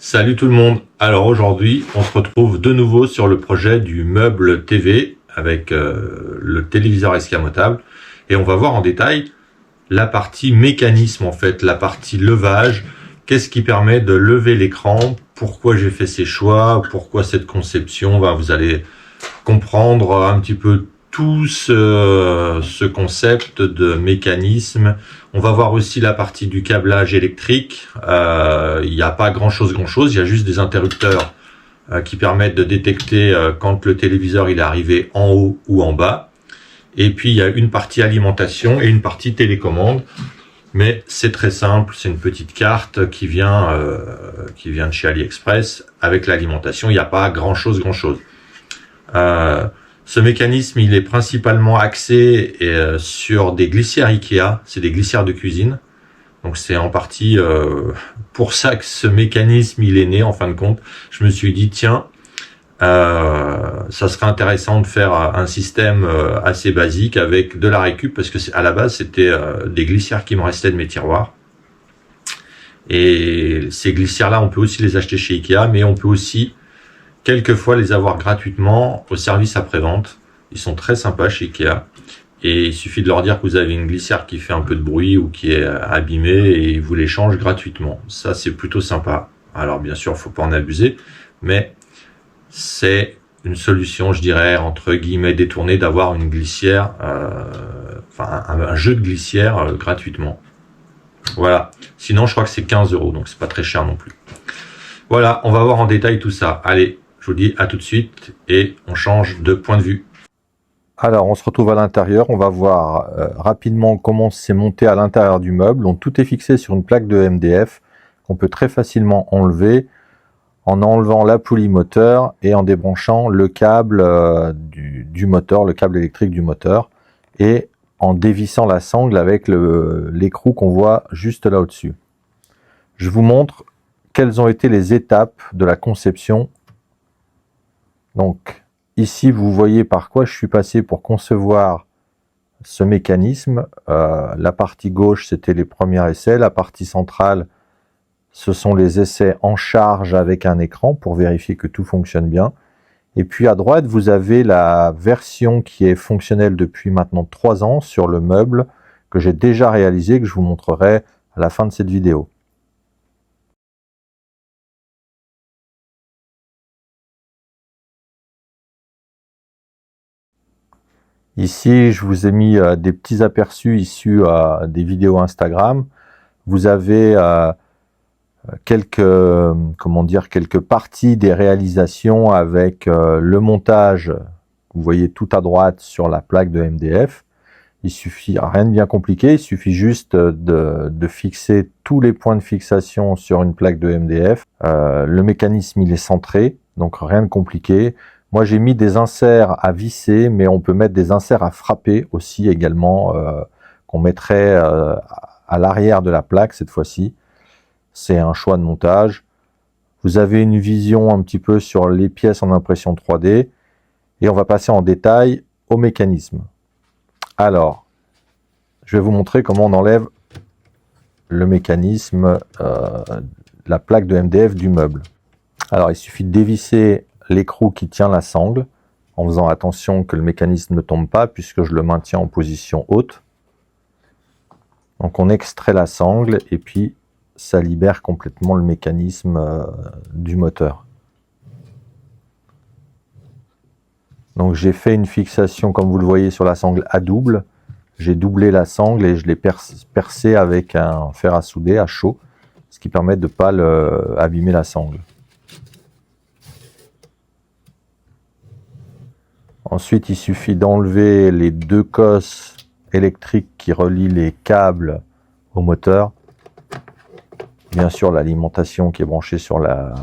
Salut tout le monde. Alors aujourd'hui, on se retrouve de nouveau sur le projet du meuble TV avec le téléviseur escamotable et on va voir en détail la partie mécanisme en fait, la partie levage. Qu'est-ce qui permet de lever l'écran? Pourquoi j'ai fait ces choix? Pourquoi cette conception? Vous allez comprendre un petit peu tout ce concept de mécanisme. On va voir aussi la partie du câblage électrique. Il n'y a pas grand-chose, il y a juste des interrupteurs qui permettent de détecter quand le téléviseur il est arrivé en haut ou en bas. Et puis il y a une partie alimentation et une partie télécommande. Mais c'est très simple, c'est une petite carte qui vient de chez AliExpress avec l'alimentation. Il n'y a pas grand-chose. Ce mécanisme, il est principalement axé sur des glissières Ikea, c'est des glissières de cuisine. Donc c'est en partie pour ça que ce mécanisme, il est né en fin de compte. Je me suis dit, tiens, ça serait intéressant de faire un système assez basique avec de la récup, parce que à la base, c'était des glissières qui me restaient de mes tiroirs. Et ces glissières-là, on peut aussi les acheter chez Ikea, mais on peut aussi quelquefois les avoir gratuitement au service après-vente. Ils sont très sympas chez Ikea. Et il suffit de leur dire que vous avez une glissière qui fait un peu de bruit ou qui est abîmée et ils vous les changent gratuitement. Ça, c'est plutôt sympa. Alors, bien sûr, faut pas en abuser, mais c'est une solution, je dirais, entre guillemets, détournée d'avoir une glissière, un jeu de glissière gratuitement. Voilà. Sinon, je crois que c'est 15 €, donc c'est pas très cher non plus. Voilà, on va voir en détail tout ça. Allez, je vous dis à tout de suite et on change de point de vue. Alors, on se retrouve à l'intérieur. On va voir rapidement comment c'est monté à l'intérieur du meuble. Donc, tout est fixé sur une plaque de MDF qu'on peut très facilement enlever en enlevant la poulie moteur et en débranchant le câble du moteur, le câble électrique du moteur, et en dévissant la sangle avec l'écrou qu'on voit juste là au-dessus. Je vous montre quelles ont été les étapes de la conception. Donc, ici, vous voyez par quoi je suis passé pour concevoir ce mécanisme. La partie gauche, c'était les premiers essais. La partie centrale, ce sont les essais en charge avec un écran pour vérifier que tout fonctionne bien. Et puis à droite, vous avez la version qui est fonctionnelle depuis maintenant 3 ans sur le meuble que j'ai déjà réalisé, que je vous montrerai à la fin de cette vidéo. Ici, je vous ai mis des petits aperçus issus des vidéos Instagram. Vous avez quelques parties des réalisations avec le montage. Vous voyez tout à droite sur la plaque de MDF. Il suffit, rien de bien compliqué, il suffit juste de fixer tous les points de fixation sur une plaque de MDF. Le mécanisme, il est centré, donc rien de compliqué. Moi, j'ai mis des inserts à visser, mais on peut mettre des inserts à frapper aussi également, qu'on mettrait à l'arrière de la plaque cette fois-ci. C'est un choix de montage. Vous avez une vision un petit peu sur les pièces en impression 3D. Et on va passer en détail au mécanisme. Alors, je vais vous montrer comment on enlève le mécanisme, la plaque de MDF du meuble. Alors, il suffit de dévisser l'écrou qui tient la sangle, en faisant attention que le mécanisme ne tombe pas, puisque je le maintiens en position haute. Donc on extrait la sangle, et puis ça libère complètement le mécanisme du moteur. Donc j'ai fait une fixation, comme vous le voyez, sur la sangle à double. J'ai doublé la sangle et je l'ai percé avec un fer à souder à chaud, ce qui permet de ne pas abîmer la sangle. Ensuite, il suffit d'enlever les 2 cosses électriques qui relient les câbles au moteur. Bien sûr, l'alimentation qui est branchée sur la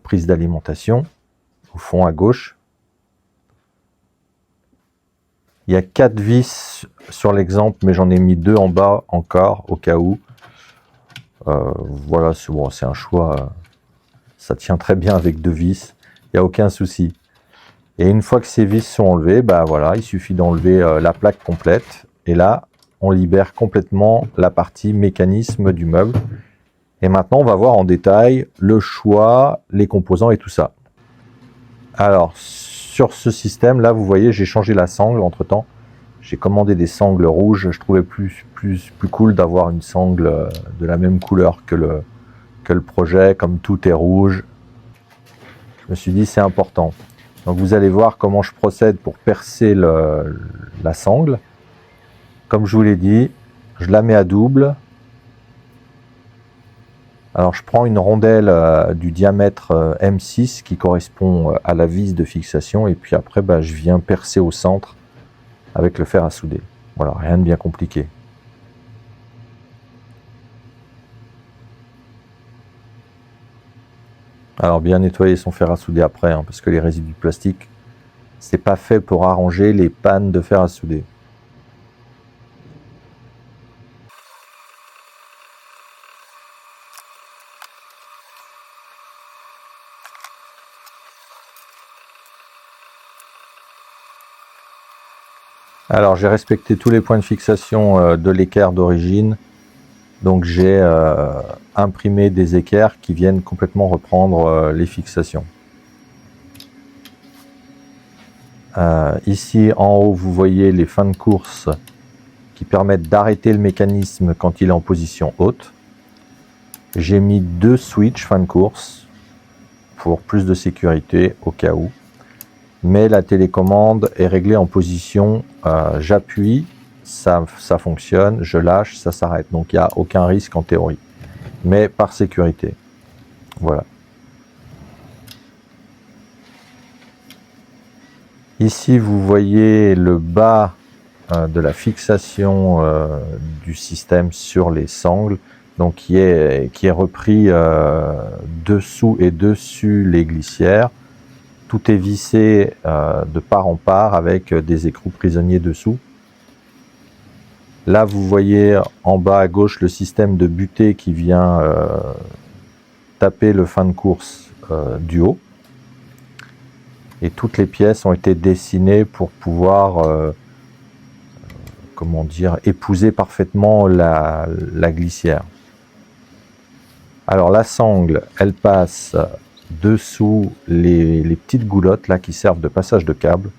prise d'alimentation, au fond à gauche. Il y a 4 vis sur l'exemple, mais j'en ai mis 2 en bas encore, au cas où. Voilà, c'est un choix. Ça tient très bien avec 2 vis, il n'y a aucun souci. Et une fois que ces vis sont enlevées, voilà, il suffit d'enlever la plaque complète. Et là, on libère complètement la partie mécanisme du meuble. Et maintenant, on va voir en détail le choix, les composants et tout ça. Alors, sur ce système, là, vous voyez, j'ai changé la sangle entre-temps. J'ai commandé des sangles rouges. Je trouvais plus cool d'avoir une sangle de la même couleur que le projet. Comme tout est rouge, je me suis dit c'est important. Donc vous allez voir comment je procède pour percer la sangle. Comme je vous l'ai dit, je la mets à double. Alors je prends une rondelle du diamètre M6 qui correspond à la vis de fixation, et puis après je viens percer au centre avec le fer à souder. Voilà, rien de bien compliqué. Alors bien nettoyer son fer à souder après, hein, parce que les résidus de plastique, c'est pas fait pour arranger les pannes de fer à souder. Alors j'ai respecté tous les points de fixation de l'équerre d'origine. Donc j'ai imprimé des équerres qui viennent complètement reprendre les fixations. Ici en haut vous voyez les fins de course qui permettent d'arrêter le mécanisme quand il est en position haute. J'ai mis 2 switches fin de course pour plus de sécurité au cas où. Mais la télécommande est réglée en position j'appuie, ça fonctionne, je lâche, ça s'arrête. Donc il n'y a aucun risque en théorie, mais par sécurité. Voilà. Ici vous voyez le bas de la fixation du système sur les sangles, donc qui est repris dessous et dessus les glissières. Tout est vissé de part en part avec des écrous prisonniers dessous. Là, vous voyez en bas à gauche le système de butée qui vient taper le fin de course du haut. Et toutes les pièces ont été dessinées pour pouvoir, comment dire, épouser parfaitement la glissière. Alors la sangle, elle passe dessous les petites goulottes là qui servent de passage de câble,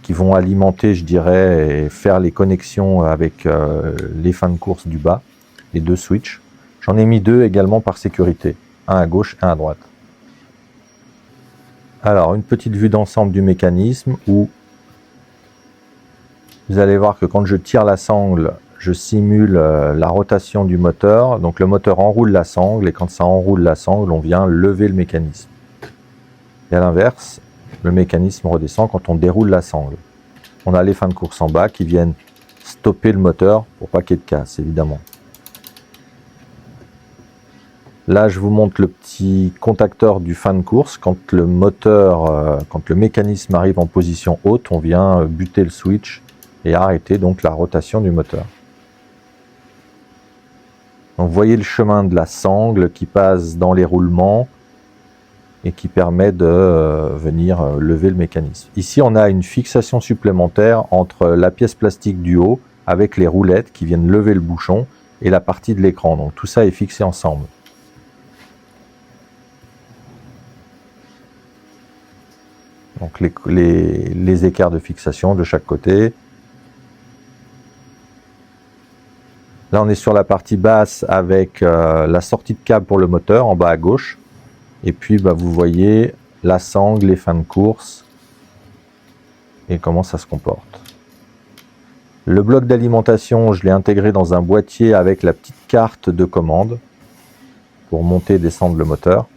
qui vont alimenter, je dirais, et faire les connexions avec les fins de course du bas, les 2 switches. J'en ai mis 2 également par sécurité, un à gauche et un à droite. Alors une petite vue d'ensemble du mécanisme où vous allez voir que quand je tire la sangle, je simule la rotation du moteur. Donc le moteur enroule la sangle, et quand ça enroule la sangle, on vient lever le mécanisme. Et à l'inverse, le mécanisme redescend quand on déroule la sangle. On a les fins de course en bas qui viennent stopper le moteur pour pas qu'il y ait de casse, évidemment. Là, je vous montre le petit contacteur du fin de course. Quand le moteur, quand le mécanisme arrive en position haute, on vient buter le switch et arrêter donc la rotation du moteur. Donc, vous voyez le chemin de la sangle qui passe dans les roulements et qui permet de venir lever le mécanisme. Ici, on a une fixation supplémentaire entre la pièce plastique du haut avec les roulettes qui viennent lever le bouchon et la partie de l'écran. Donc tout ça est fixé ensemble. Donc les écarts de fixation de chaque côté. Là, on est sur la partie basse avec la sortie de câble pour le moteur en bas à gauche. Et puis, vous voyez la sangle, les fins de course et comment ça se comporte. Le bloc d'alimentation, je l'ai intégré dans un boîtier avec la petite carte de commande pour monter et descendre le moteur.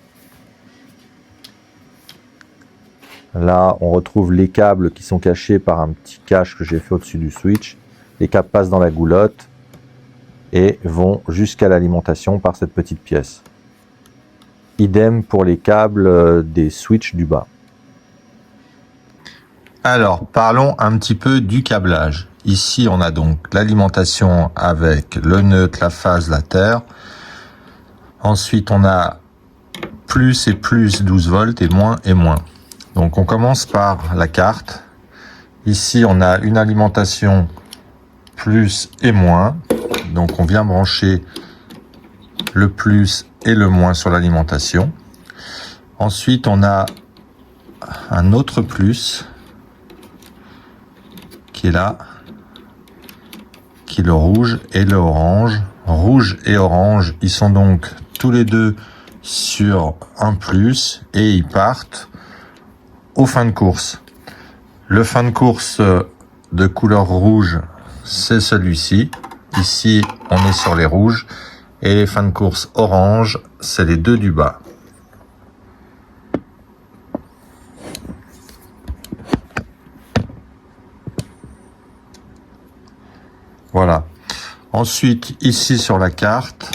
Là, on retrouve les câbles qui sont cachés par un petit cache que j'ai fait au-dessus du switch. Les câbles passent dans la goulotte et vont jusqu'à l'alimentation par cette petite pièce. Idem pour les câbles des switches du bas. Alors, parlons un petit peu du câblage. Ici, on a donc l'alimentation avec le neutre, la phase, la terre. Ensuite, on a plus et plus 12 volts et moins et moins. Donc, on commence par la carte. Ici, on a une alimentation plus et moins. Donc, on vient brancher le plus et le moins sur l'alimentation. Ensuite, on a un autre plus qui est là, qui est le rouge et le orange. Rouge et orange, ils sont donc tous les deux sur un plus et ils partent au fin de course. Le fin de course de couleur rouge, c'est celui-ci. Ici, on est sur les rouges. Et les fins de course orange, c'est les deux du bas. Voilà. Ensuite, ici sur la carte,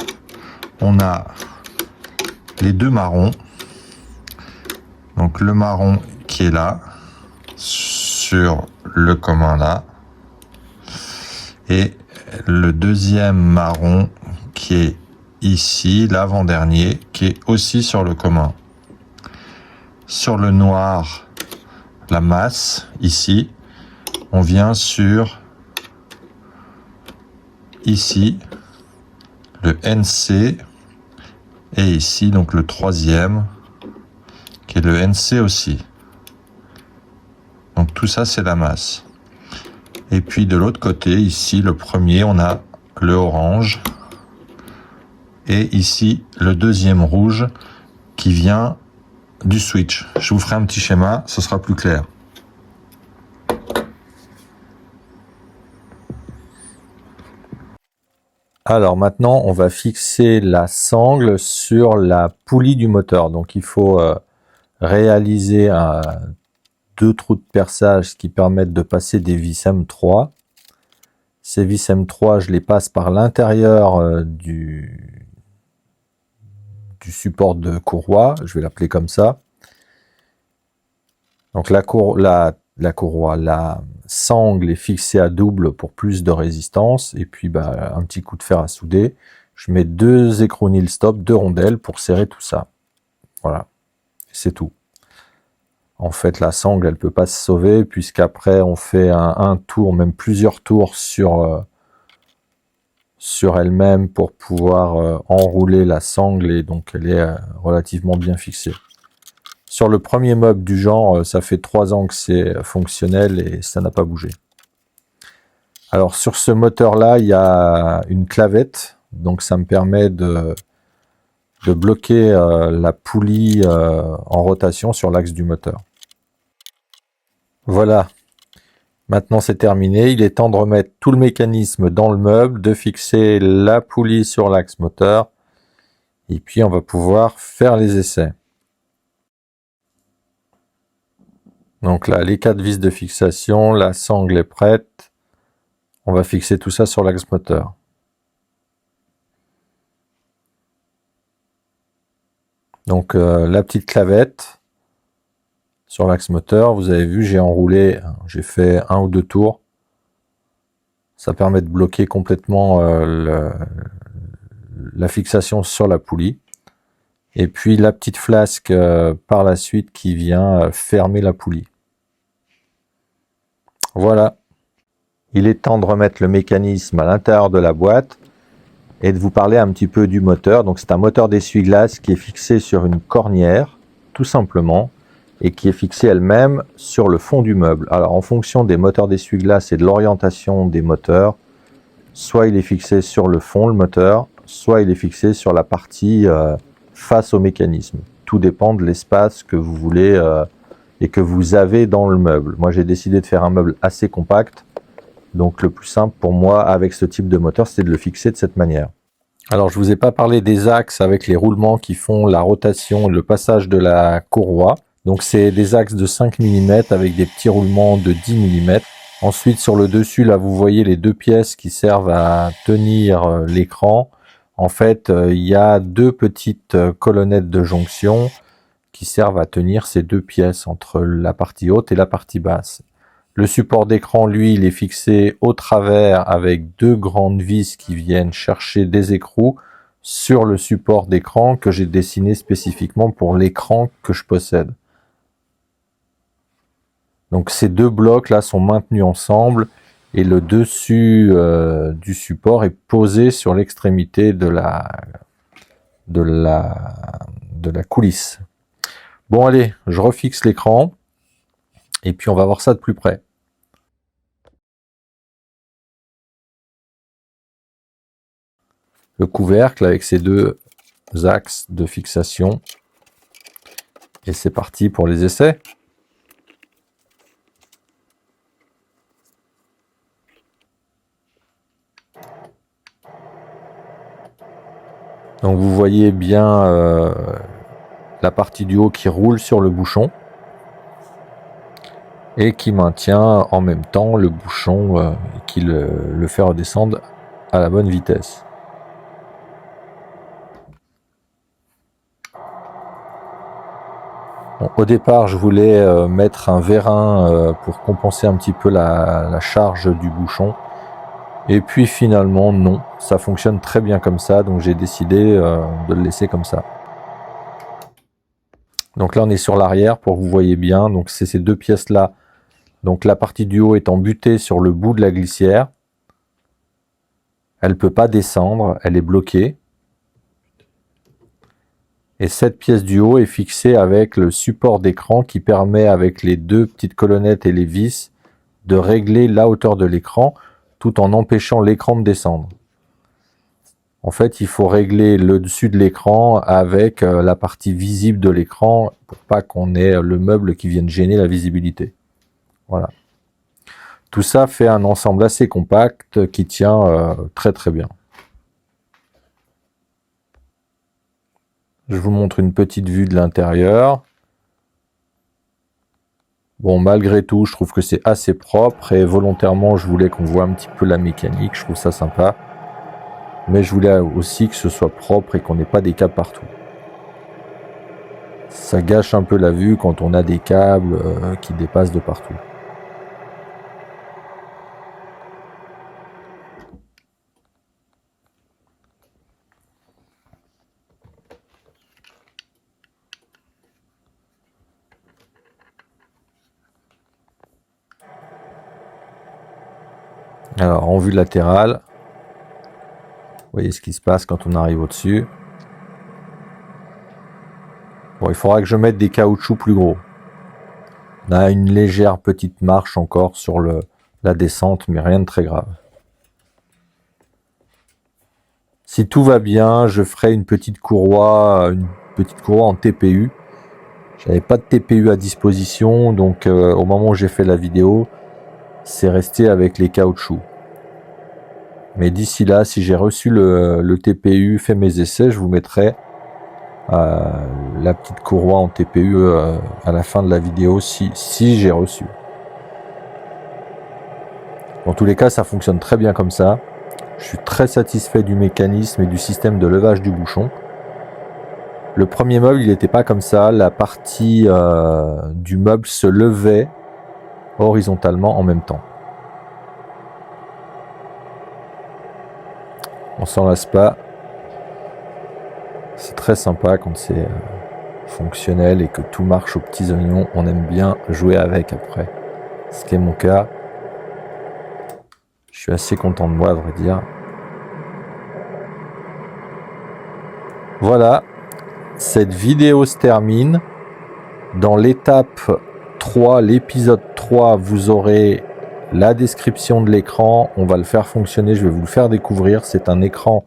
on a les deux marrons. Donc le marron qui est là, sur le commun là. Et le deuxième marron qui est ici, l'avant-dernier, qui est aussi sur le commun. Sur le noir, la masse, ici, on vient sur, ici, le NC, et ici, donc le troisième, qui est le NC aussi. Donc tout ça, c'est la masse. Et puis de l'autre côté, ici, le premier, on a le orange. Et ici, le deuxième rouge qui vient du switch. Je vous ferai un petit schéma, ce sera plus clair. Alors maintenant, on va fixer la sangle sur la poulie du moteur. Donc il faut réaliser deux trous de perçage qui permettent de passer des vis M3. Ces vis M3, je les passe par l'intérieur du support de courroie, je vais l'appeler comme ça. Donc la sangle est fixée à double pour plus de résistance, et puis un petit coup de fer à souder. Je mets deux écrous stop, deux rondelles pour serrer tout ça. Voilà, c'est tout. En fait, la sangle, elle peut pas se sauver, puisqu'après on fait un tour, même plusieurs tours sur elle-même pour pouvoir enrouler la sangle, et donc elle est relativement bien fixée. Sur le premier meuble du genre, ça fait 3 ans que c'est fonctionnel et ça n'a pas bougé. Alors sur ce moteur-là, il y a une clavette, donc ça me permet de bloquer la poulie en rotation sur l'axe du moteur. Voilà. Maintenant c'est terminé, il est temps de remettre tout le mécanisme dans le meuble, de fixer la poulie sur l'axe moteur, et puis on va pouvoir faire les essais. Donc là, les 4 vis de fixation, la sangle est prête, on va fixer tout ça sur l'axe moteur. Donc la petite clavette sur l'axe moteur, vous avez vu, j'ai enroulé, j'ai fait 1 ou 2 tours. Ça permet de bloquer complètement la fixation sur la poulie. Et puis la petite flasque par la suite qui vient fermer la poulie. Voilà. Il est temps de remettre le mécanisme à l'intérieur de la boîte et de vous parler un petit peu du moteur. Donc c'est un moteur d'essuie-glace qui est fixé sur une cornière, tout simplement, et qui est fixée elle-même sur le fond du meuble. Alors en fonction des moteurs d'essuie-glace et de l'orientation des moteurs, soit il est fixé sur le fond, le moteur, soit il est fixé sur la partie face au mécanisme. Tout dépend de l'espace que vous voulez et que vous avez dans le meuble. Moi j'ai décidé de faire un meuble assez compact, donc le plus simple pour moi avec ce type de moteur, c'est de le fixer de cette manière. Alors je vous ai pas parlé des axes avec les roulements qui font la rotation et le passage de la courroie. Donc c'est des axes de 5 mm avec des petits roulements de 10 mm. Ensuite sur le dessus, là vous voyez les deux pièces qui servent à tenir l'écran. En fait, il y a deux petites colonnettes de jonction qui servent à tenir ces deux pièces entre la partie haute et la partie basse. Le support d'écran, lui, il est fixé au travers avec deux grandes vis qui viennent chercher des écrous sur le support d'écran que j'ai dessiné spécifiquement pour l'écran que je possède. Donc ces deux blocs là sont maintenus ensemble et le dessus du support est posé sur l'extrémité de la de la coulisse. Bon allez, je refixe l'écran et puis on va voir ça de plus près. Le couvercle avec ses deux axes de fixation. Et c'est parti pour les essais. Donc vous voyez bien la partie du haut qui roule sur le bouchon et qui maintient en même temps le bouchon et qui le fait redescendre à la bonne vitesse. Bon, au départ, je voulais mettre un vérin pour compenser un petit peu la charge du bouchon. Et puis finalement, non. Ça fonctionne très bien comme ça, donc j'ai décidé de le laisser comme ça. Donc là, on est sur l'arrière pour que vous voyez bien. Donc c'est ces deux pièces-là. Donc la partie du haut étant butée sur le bout de la glissière. Elle ne peut pas descendre, elle est bloquée. Et cette pièce du haut est fixée avec le support d'écran qui permet, avec les deux petites colonnettes et les vis, de régler la hauteur de l'écran tout en empêchant l'écran de descendre. En fait, il faut régler le dessus de l'écran avec la partie visible de l'écran pour pas qu'on ait le meuble qui vienne gêner la visibilité. Voilà. Tout ça fait un ensemble assez compact qui tient très très bien. Je vous montre une petite vue de l'intérieur. Bon, malgré tout, je trouve que c'est assez propre et volontairement, je voulais qu'on voit un petit peu la mécanique. Je trouve ça sympa. Mais je voulais aussi que ce soit propre et qu'on n'ait pas des câbles partout. Ça gâche un peu la vue quand on a des câbles qui dépassent de partout. Alors, en vue latérale, vous voyez ce qui se passe quand on arrive au-dessus. Bon, il faudra que je mette des caoutchoucs plus gros. On a une légère petite marche encore sur la descente, mais rien de très grave. Si tout va bien, je ferai une petite courroie en TPU. J'avais pas de TPU à disposition, donc au moment où j'ai fait la vidéo, c'est resté avec les caoutchoucs. Mais d'ici là, si j'ai reçu le TPU, fait mes essais, je vous mettrai la petite courroie en TPU à la fin de la vidéo si j'ai reçu. Dans tous les cas, ça fonctionne très bien comme ça. Je suis très satisfait du mécanisme et du système de levage du bouchon. Le premier meuble, il n'était pas comme ça. La partie du meuble se levait horizontalement en même temps. On s'en lasse pas. C'est très sympa quand c'est fonctionnel et que tout marche aux petits oignons. On aime bien jouer avec après. Ce qui est mon cas. Je suis assez content de moi, à vrai dire. Voilà. Cette vidéo se termine. Dans l'étape 3, l'épisode 3, vous aurez la description de l'écran. On va le faire fonctionner, je vais vous le faire découvrir. C'est un écran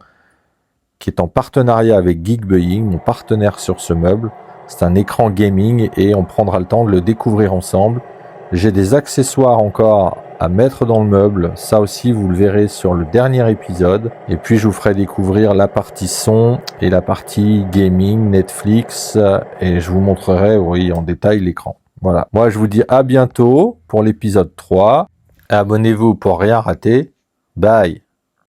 qui est en partenariat avec Geekbuying, mon partenaire sur ce meuble. C'est un écran gaming et on prendra le temps de le découvrir ensemble. J'ai des accessoires encore à mettre dans le meuble. Ça aussi, vous le verrez sur le dernier épisode. Et puis, je vous ferai découvrir la partie son et la partie gaming, Netflix. Et je vous montrerai, oui, en détail l'écran. Voilà. Moi, je vous dis à bientôt pour l'épisode 3. Abonnez-vous pour rien rater. Bye.